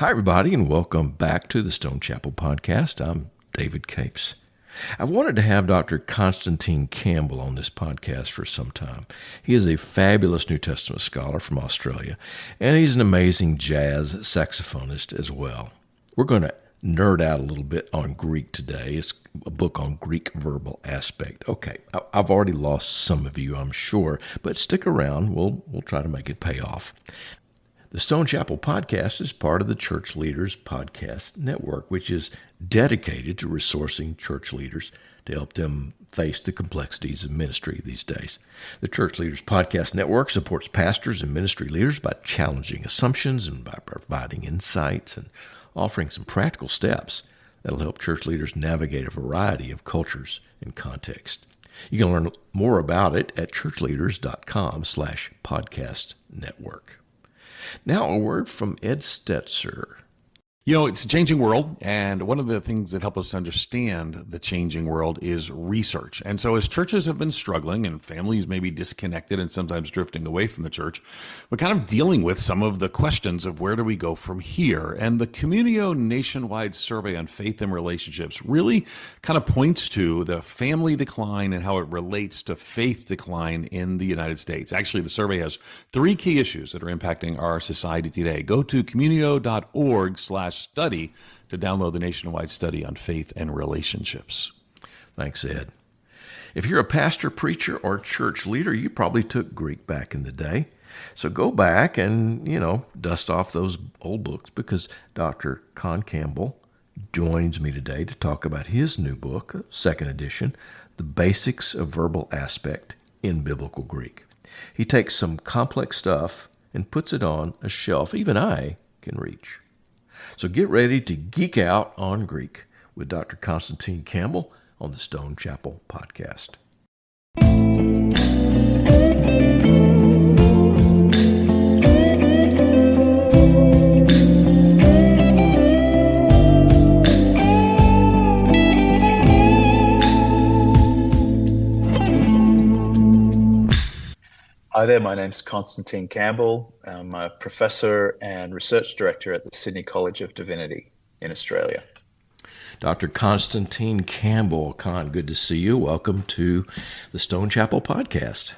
Hi, everybody, and welcome back to the Stone Chapel Podcast. I'm David Capes. I've wanted to have Dr. Constantine Campbell on this podcast for some time. He is a fabulous New Testament scholar from Australia, and he's an amazing jazz saxophonist as well. We're going to nerd out a little bit on Greek today. It's a book on Greek verbal aspect. Okay, I've already lost some of you, I'm sure, but stick around. We'll try to make it pay off. The Stone Chapel Podcast is part of the Church Leaders Podcast Network, which is dedicated to resourcing church leaders to help them face the complexities of ministry these days. The Church Leaders Podcast Network supports pastors and ministry leaders by challenging assumptions and by providing insights and offering some practical steps that'll help church leaders navigate a variety of cultures and contexts. You can learn more about it at ChurchLeaders.com/podcast network. Now a word from Ed Stetzer. It's a changing world, and one of the things that help us understand the changing world is research. And so as churches have been struggling and families may be disconnected and sometimes drifting away from the church, we're kind of dealing with some of the questions of where do we go from here? And the Communio nationwide survey on faith and relationships really kind of points to the family decline and how it relates to faith decline in the United States. Actually, the survey has 3 key issues that are impacting our society today. Go to communio.org/study to download the nationwide study on faith and relationships. Thanks, Ed. If you're a pastor, preacher, or church leader, you probably took Greek back in the day. So go back and, dust off those old books, because Dr. Con Campbell joins me today to talk about his new book, second edition, The Basics of Verbal Aspect in Biblical Greek. He takes some complex stuff and puts it on a shelf even I can reach. So get ready to geek out on Greek with Dr. Constantine Campbell on the Stone Chapel Podcast. Hi there, my name's Constantine Campbell. I'm a professor and research director at the Sydney College of Divinity in Australia. Dr. Constantine Campbell, Con, good to see you. Welcome to the Stone Chapel Podcast.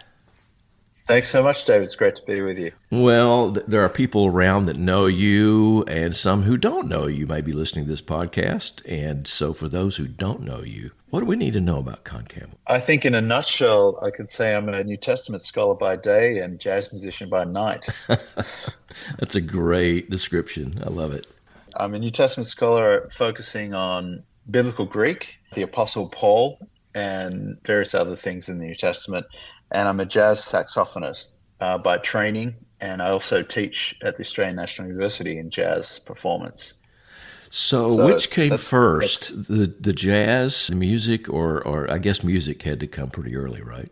Thanks so much, David. It's great to be with you. Well, there are people around that know you and some who don't know you may be listening to this podcast. And so for those who don't know you, what do we need to know about Con Campbell? I think in a nutshell, I could say I'm a New Testament scholar by day and jazz musician by night. That's a great description. I love it. I'm a New Testament scholar focusing on biblical Greek, the Apostle Paul, and various other things in the New Testament. And I'm a jazz saxophonist by training, and I also teach at the Australian National University in jazz performance. So which came first, the jazz music, or I guess music had to come pretty early, right?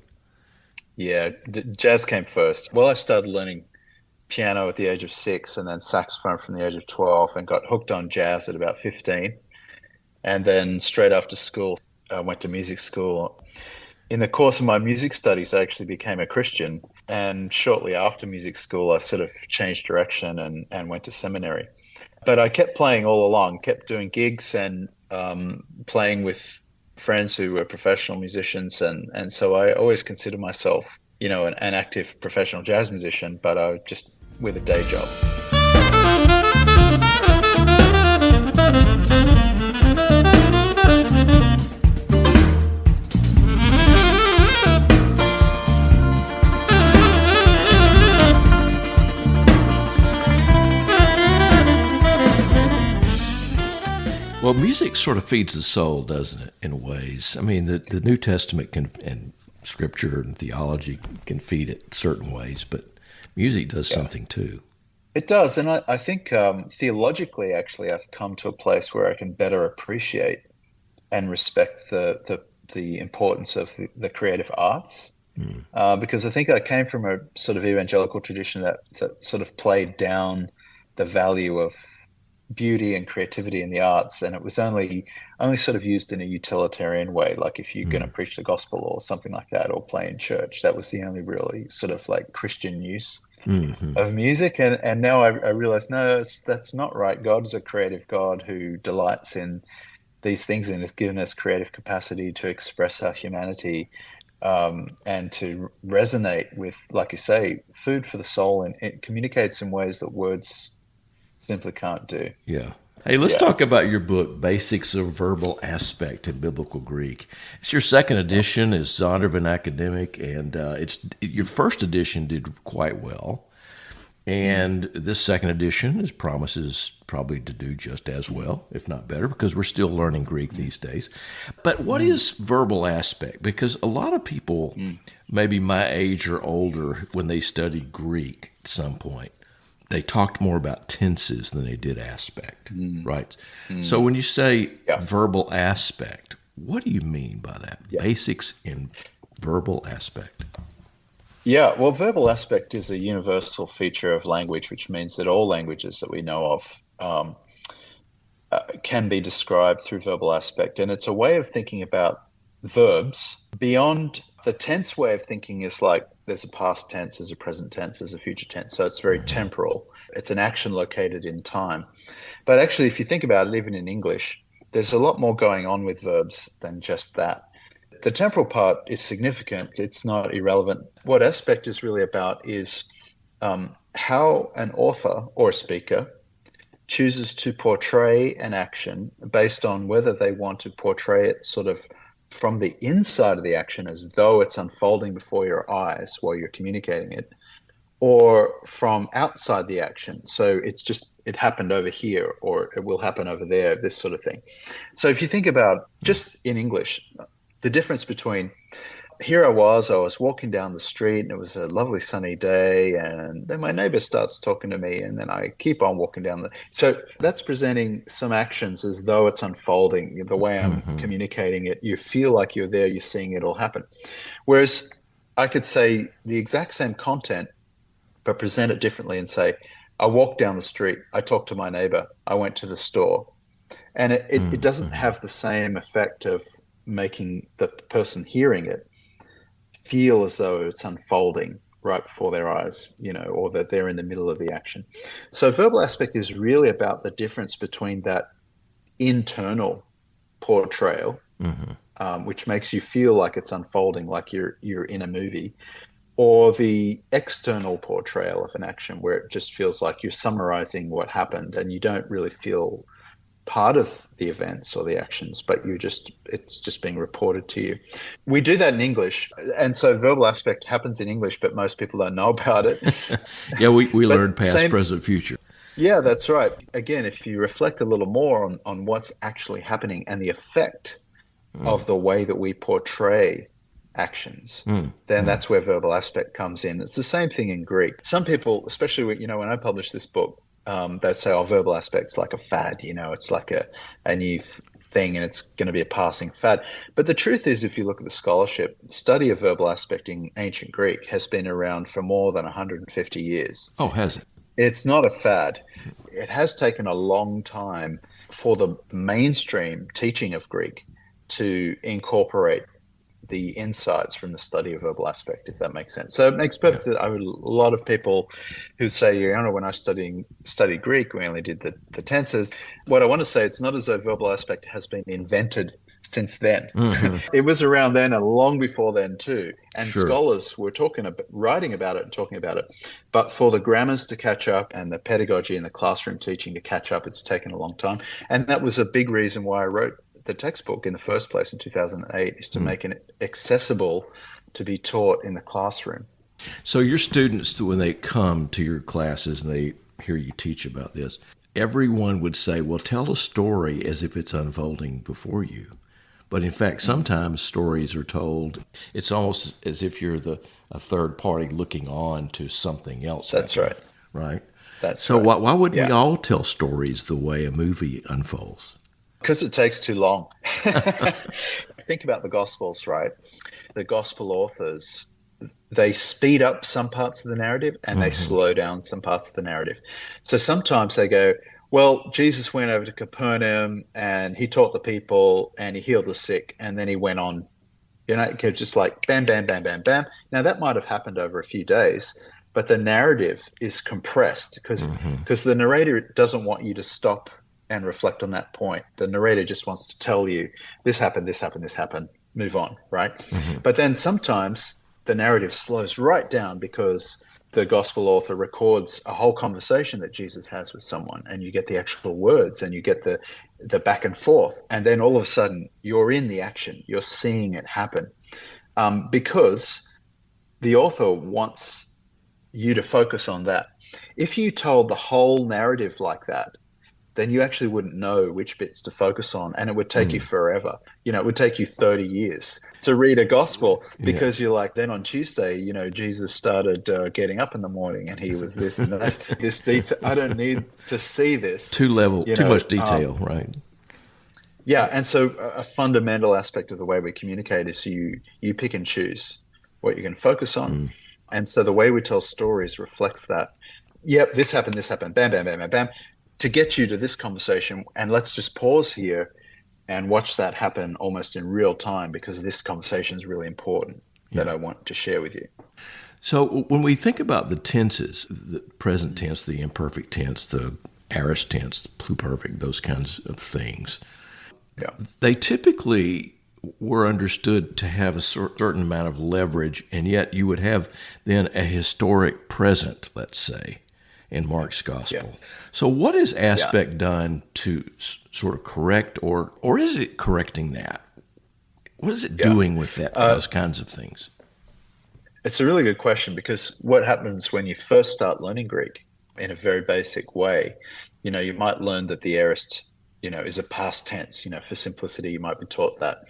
Yeah, jazz came first. Well, I started learning piano at the age of 6 and then saxophone from the age of 12 and got hooked on jazz at about 15. And then straight after school, I went to music school. In the course of my music studies, I actually became a Christian. And shortly after music school, I sort of changed direction and went to seminary. But I kept playing all along, kept doing gigs and playing with friends who were professional musicians. And so I always consider myself, an active professional jazz musician, but I just with a day job. Well, music sort of feeds the soul, doesn't it, in ways? I mean, the New Testament and Scripture and theology can feed it certain ways, but music does something too. It does, and I think theologically, actually, I've come to a place where I can better appreciate and respect the importance of the creative arts, because I think I came from a sort of evangelical tradition that sort of played down the value of beauty and creativity in the arts, and it was only sort of used in a utilitarian way, like if you're going to preach the gospel or something like that or play in church. That was the only really sort of like Christian use. of music. And now I realize, no, that's not right. God is a creative God who delights in these things and has given us creative capacity to express our humanity, and to resonate with, like you say, food for the soul, and it communicates in ways that words simply can't do. Yeah. Hey, let's Yeah. talk about your book, Basics of Verbal Aspect in Biblical Greek. It's your second edition, is Zondervan Academic, and your first edition did quite well. And this second edition promises probably to do just as well, if not better, because we're still learning Greek these days. But what is verbal aspect? Because a lot of people, maybe my age or older, when they studied Greek at some point, they talked more about tenses than they did aspect, right? So when you say verbal aspect, what do you mean by that? Basics in verbal aspect. Yeah, well, verbal aspect is a universal feature of language, which means that all languages that we know of can be described through verbal aspect. And it's a way of thinking about verbs beyond the tense. Way of thinking is like there's a past tense, there's a present tense, there's a future tense. So it's very temporal. It's an action located in time. But actually, if you think about it, even in English, there's a lot more going on with verbs than just that. The temporal part is significant. It's not irrelevant. What aspect is really about is how an author or a speaker chooses to portray an action based on whether they want to portray it sort of from the inside of the action as though it's unfolding before your eyes while you're communicating it, or from outside the action. So it happened over here, or it will happen over there, this sort of thing. So if you think about just in English, the difference between I was walking down the street and it was a lovely sunny day, and then my neighbor starts talking to me, and then I keep on walking down so that's presenting some actions as though it's unfolding. The way I'm communicating it, you feel like you're there, you're seeing it all happen. Whereas I could say the exact same content, but present it differently and say, I walked down the street, I talked to my neighbor, I went to the store. And it doesn't have the same effect of making the person hearing it feel as though it's unfolding right before their eyes, or that they're in the middle of the action. So verbal aspect is really about the difference between that internal portrayal, which makes you feel like it's unfolding, like you're in a movie, or the external portrayal of an action where it just feels like you're summarizing what happened and you don't really feel part of the events or the actions, but it's just being reported to you. We do that in English, and so verbal aspect happens in English, but most people don't know about it. Yeah, we learn past, present, future. Yeah, that's right. Again, if you reflect a little more on what's actually happening and the effect of the way that we portray actions, then that's where verbal aspect comes in. It's the same thing in Greek. Some people, especially when I published this book, they say, verbal aspect's like a fad, it's like a new thing and it's going to be a passing fad. But the truth is, if you look at the scholarship, study of verbal aspect in ancient Greek has been around for more than 150 years. Oh, has it? It's not a fad. It has taken a long time for the mainstream teaching of Greek to incorporate the insights from the study of verbal aspect, if that makes sense. So it makes perfect sense. A lot of people who say, when I studied Greek, we only did the tenses. What I want to say, it's not as though verbal aspect has been invented since then. It was around then and long before then too. And scholars were writing about it and talking about it. But for the grammars to catch up and the pedagogy and the classroom teaching to catch up, it's taken a long time. And that was a big reason why I wrote the textbook in the first place in 2008, is to make it accessible to be taught in the classroom. So your students, when they come to your classes and they hear you teach about this, everyone would say, well, tell a story as if it's unfolding before you. But in fact, sometimes stories are told, it's almost as if you're a third party looking on to something else. That's happening, right. Right? That's so right. Why wouldn't we all tell stories the way a movie unfolds? Because it takes too long. Think about the Gospels, right? The Gospel authors, they speed up some parts of the narrative and they slow down some parts of the narrative. So sometimes they go, well, Jesus went over to Capernaum and he taught the people and he healed the sick, and then he went on, just like bam, bam, bam, bam, bam. Now that might have happened over a few days, but the narrative is compressed because the narrator doesn't want you to stop and reflect on that point. The narrator just wants to tell you this happened, this happened, this happened, move on, right? But then sometimes the narrative slows right down because the gospel author records a whole conversation that Jesus has with someone, and you get the actual words and you get the back and forth. And then all of a sudden you're in the action, you're seeing it happen, because the author wants you to focus on that. If you told the whole narrative like that, then you actually wouldn't know which bits to focus on, and it would take you forever. It would take you 30 years to read a gospel because you're like, then on Tuesday, Jesus started getting up in the morning and he was this and this detail. I don't need to see this. Too much detail, right? Yeah, and so a fundamental aspect of the way we communicate is you pick and choose what you can focus on. And so the way we tell stories reflects that. Yep, this happened, bam, bam, bam, bam, bam, to get you to this conversation. And let's just pause here and watch that happen almost in real time, because this conversation is really important that I want to share with you. So when we think about the tenses, the present tense, the imperfect tense, the aorist tense, the pluperfect, those kinds of things, they typically were understood to have a certain amount of leverage, and yet you would have then a historic present, let's say, in Mark's gospel. Yeah. So what is aspect done to sort of correct, or is it correcting that? What is it doing with that, those kinds of things? It's a really good question, because what happens when you first start learning Greek in a very basic way, you might learn that the aorist, is a past tense. For simplicity, you might be taught that.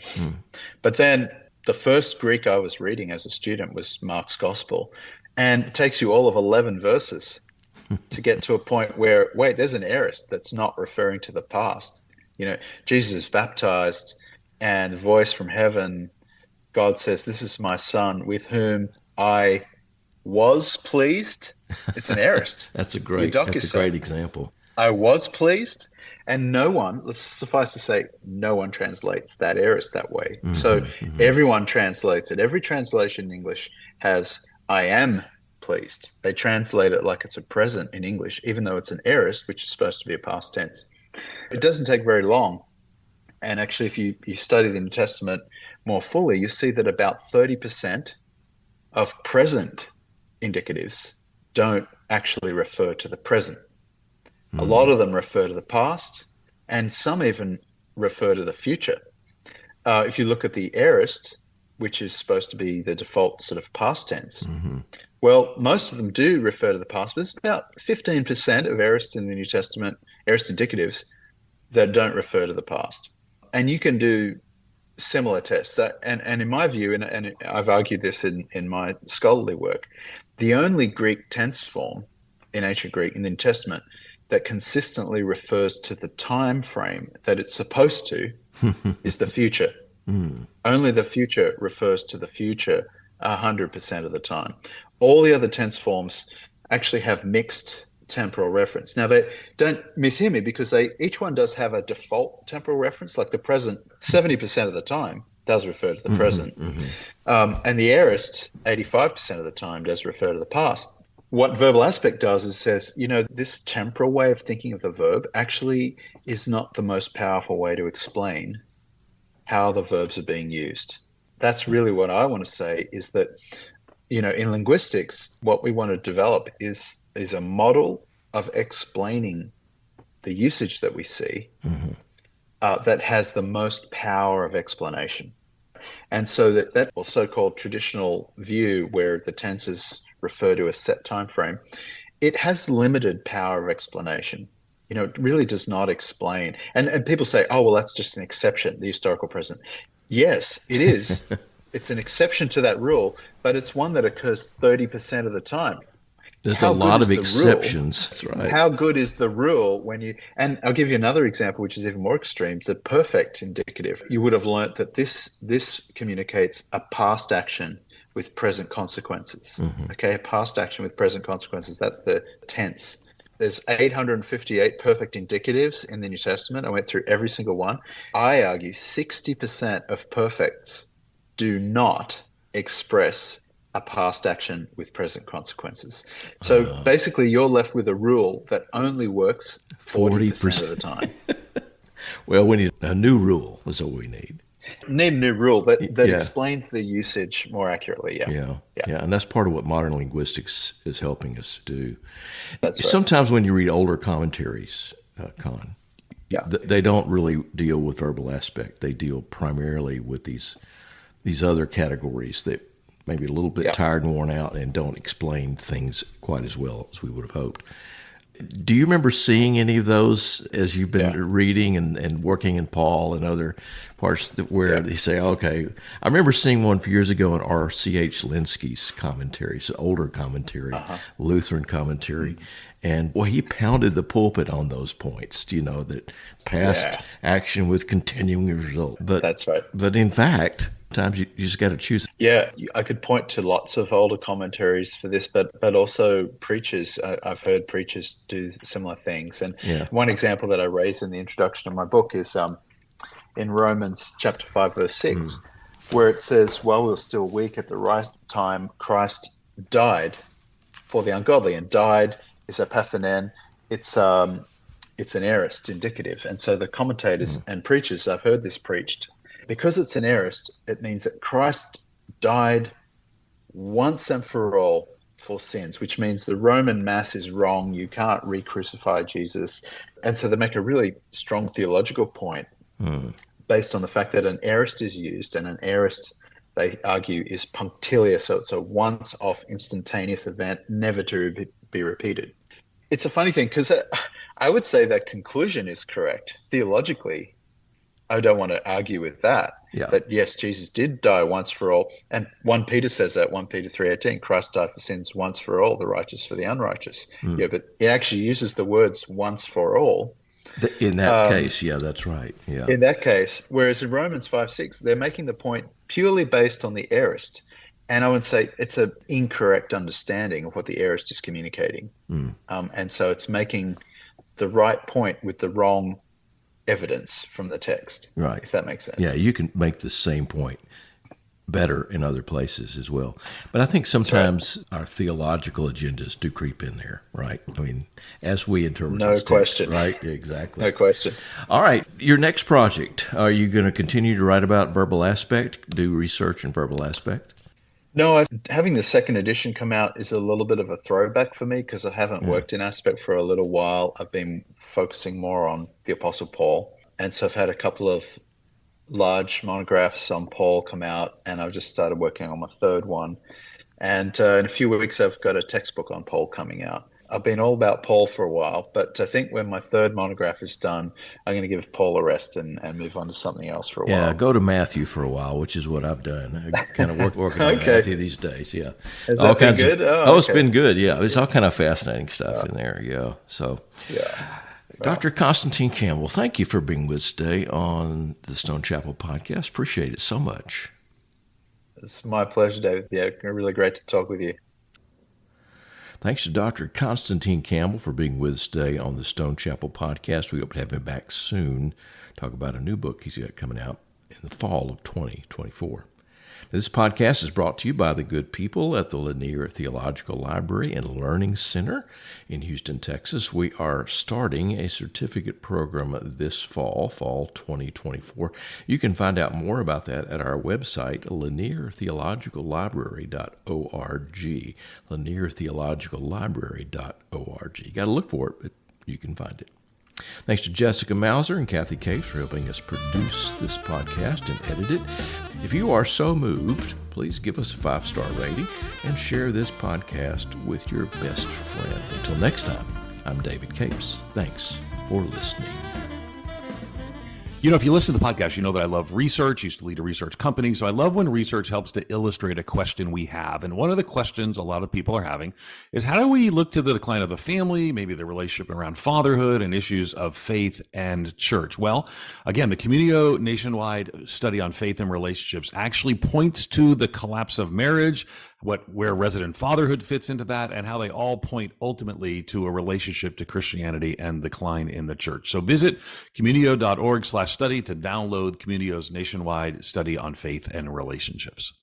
But then the first Greek I was reading as a student was Mark's gospel, and it takes you all of 11 verses to get to a point where, wait, there's an aorist that's not referring to the past. Jesus is baptized, and the voice from heaven, God says, "This is my son with whom I was pleased." It's an aorist. That's a great example. I was pleased. And no one, let's suffice to say, no one translates that aorist that way. So everyone translates it. Every translation in English has "I am pleased." They translate it like it's a present in English, even though it's an aorist, which is supposed to be a past tense. It doesn't take very long. And actually, if you study the New Testament more fully, you see that about 30% of present indicatives don't actually refer to the present. A lot of them refer to the past, and some even refer to the future. If you look at the aorist, which is supposed to be the default sort of past tense, well, most of them do refer to the past, but there's about 15% of aorists in the New Testament, aorist indicatives, that don't refer to the past. And you can do similar tests. And in my view, and I've argued this in my scholarly work, the only Greek tense form in ancient Greek in the New Testament that consistently refers to the time frame that it's supposed to is the future. Only the future refers to the future 100% of the time. All the other tense forms actually have mixed temporal reference. Now, they don't mishear me, because each one does have a default temporal reference. Like the present, 70% of the time does refer to the present. And the aorist, 85% of the time, does refer to the past. What verbal aspect does is says, this temporal way of thinking of the verb actually is not the most powerful way to explain how the verbs are being used. That's really what I want to say, is that, in linguistics, what we want to develop is a model of explaining the usage that we see that has the most power of explanation. And so that so-called traditional view, where the tenses refer to a set time frame, it has limited power of explanation. It really does not explain. And people say, oh, well, that's just an exception, the historical present. Yes, it is. It's an exception to that rule, but it's one that occurs 30% of the time. There's a lot of exceptions. That's right. How good is the rule and I'll give you another example, which is even more extreme, the perfect indicative. You would have learnt that this communicates a past action with present consequences. Okay, a past action with present consequences. That's the tense. There's 858 perfect indicatives in the New Testament. I went through every single one. I argue 60% of perfects do not express a past action with present consequences. So basically, you're left with a rule that only works 40% of the time. Well, we need a new rule is what we need. Need a new rule that Yeah. explains the usage more accurately. Yeah. And that's part of what modern linguistics is helping us do. That's right. Sometimes when you read older commentaries, Con, they don't really deal with verbal aspect. They deal primarily with these other categories that maybe a little bit tired and worn out and don't explain things quite as well as we would have hoped. Do you remember seeing any of those as you've been reading and working in Paul and other parts where they say, okay, I remember seeing one a few years ago in R.C.H. Linsky's commentaries, older commentary, Lutheran commentary. And he pounded the pulpit on those points, that past action with continuing result. But that's right. But in fact, sometimes you just got to choose. Yeah, I could point to lots of older commentaries for this, but also preachers. I've heard preachers do similar things. And one example that I raise in the introduction of my book is in Romans chapter 5, verse 6, where it says, while we were still weak at the right time, Christ died for the ungodly. And died is a pathonen. It's an aorist indicative. And so the commentators and preachers, I've heard this preached, because it's an aorist, it means that Christ died once and for all for sins, which means the Roman mass is wrong. You can't re-crucify Jesus. And so they make a really strong theological point based on the fact that an aorist is used, and an aorist, they argue, is punctilious. So it's a once-off instantaneous event, never to be repeated. It's a funny thing because I would say that conclusion is correct theologically. I don't want to argue with that. That yes, Jesus did die once for all, and 1 Peter says that, 1 Peter 3:18, Christ died for sins once for all, the righteous for the unrighteous. But it actually uses the words once for all. In that case, that's right. Yeah. In that case, whereas in Romans 5:6, they're making the point purely based on the aorist. And I would say it's an incorrect understanding of what the aorist is communicating. And so it's making the right point with the wrong evidence from the text, right? If that makes sense. Yeah, you can make the same point better in other places as well. But I think sometimes our theological agendas do creep in there, right? I mean, as we interpret no question, text, right? Exactly. No question. All right, your next project, are you going to continue to write about verbal aspect, do research in verbal aspect? No, having the second edition come out is a little bit of a throwback for me because I haven't worked in aspect for a little while. I've been focusing more on the Apostle Paul. And so I've had a couple of large monographs on Paul come out, and I've just started working on my third one. And in a few weeks, I've got a textbook on Paul coming out. I've been all about Paul for a while, but I think when my third monograph is done, I'm going to give Paul a rest and move on to something else for a while. Yeah, go to Matthew for a while, which is what I've done. I kind of working on Matthew these days, Has that been good? It's been good, It's all kind of fascinating stuff in there, So, Dr. Constantine Campbell, thank you for being with us today on the Stone Chapel Podcast. Appreciate it so much. It's my pleasure, David. Yeah, really great to talk with you. Thanks to Dr. Constantine Campbell for being with us today on the Stone Chapel Podcast. We hope to have him back soon, talk about a new book he's got coming out in the fall of 2024. This podcast is brought to you by the good people at the Lanier Theological Library and Learning Center in Houston, Texas. We are starting a certificate program this fall 2024. You can find out more about that at our website, laniertheologicallibrary.org, laniertheologicallibrary.org. You got to look for it, but you can find it. Thanks to Jessica Mauser and Kathy Capes for helping us produce this podcast and edit it. If you are so moved, please give us a 5-star rating and share this podcast with your best friend. Until next time, I'm David Capes. Thanks for listening. If you listen to the podcast, you know that I love research. I used to lead a research company. So I love when research helps to illustrate a question we have. And one of the questions a lot of people are having is, how do we look to the decline of the family, maybe the relationship around fatherhood and issues of faith and church? Well, again, the Communio nationwide study on faith and relationships actually points to the collapse of marriage, where resident fatherhood fits into that, and how they all point ultimately to a relationship to Christianity and decline in the church. So visit communio.org/study to download Communio's nationwide study on faith and relationships.